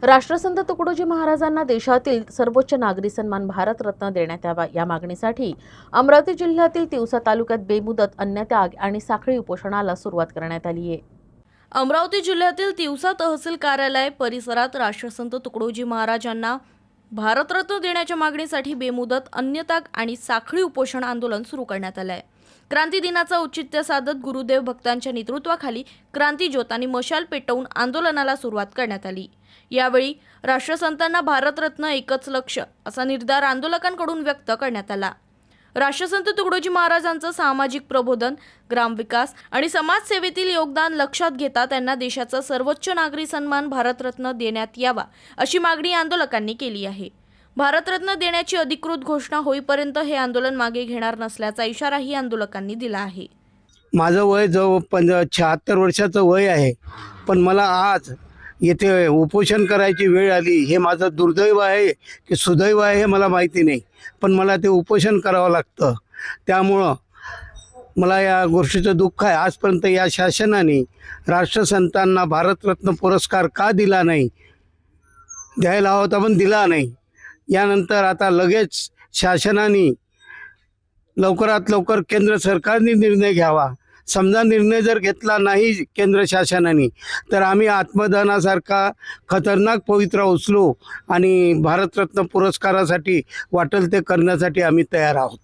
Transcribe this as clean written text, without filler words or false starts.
राष्ट्रसंत तुकडोजी महाराजांना देशातील सर्वोच्च नागरी सन्मान भारतरत्न देण्यात यावा या मागणीसाठी अमरावती जिल्ह्यातील तिवसा तालुक्यात बेमुदत अन्नत्याग आणि साखळी उपोषणाला सुरुवात करण्यात आली आहे। अमरावती जिल्ह्यातील तिवसा तहसील कार्यालय परिसरात राष्ट्रसंत तुकडोजी महाराजांना भारतरत्न देण्याच्या मागणीसाठी बेमुदत अन्नत्याग आणि साखळी उपोषण आंदोलन सुरू करण्यात आले आहे। क्रांती दिनाचा औचित्य साधत गुरुदेव भक्तांच्या नेतृत्वाखाली क्रांती ज्योत आणि मशाल पेटवून आंदोलनाला सुरुवात करण्यात आली। यावेळी राष्ट्रसंतांना भारतरत्न एकच लक्ष्य असा निर्धार आंदोलकांकडून व्यक्त करण्यात आला। राष्ट्रसंत तुकडोजी महाराजांचं सामाजिक प्रबोधन, ग्रामविकास आणि समाजसेवेतील योगदान लक्षात घेता त्यांना देशाचा सर्वोच्च नागरी सन्मान भारतरत्न देण्यात यावा अशी मागणी आंदोलकांनी केली आहे। भारतरत्न देण्याची अधिकृत घोषणा होईपर्यंत हे आंदोलन मागे घेणार नसल्याचा इशाराही आंदोलकांनी दिला आहे। माझं वय जवळ 76 वर्षाचं वय आहे, पण मला आज येथे उपोषण करायची वेळ आली। हे माझं दुर्दैव आहे की सुदैव आहे हे मला माहिती नाही, पण मला ते उपोषण करावं लागतं। त्यामुळं मला या गोष्टीचं दुःख आहे। आजपर्यंत या शासनाने राष्ट्रसंतांना भारतरत्न पुरस्कार का दिला नाही, द्यायला होता पण दिला नाही। यानंतर आता लगेच शासनाने लवकरात लवकर केंद्र सरकारने निर्णय घ्यावा। समजा निर्णय जर घेतला नाही केंद्र शासनाने तर आम्ही आत्मदानासारखा खतरनाक पवित्रा उचलू आणि भारतरत्न पुरस्कारासाठी वाटेल ते करण्यासाठी आम्ही तयार आहोत।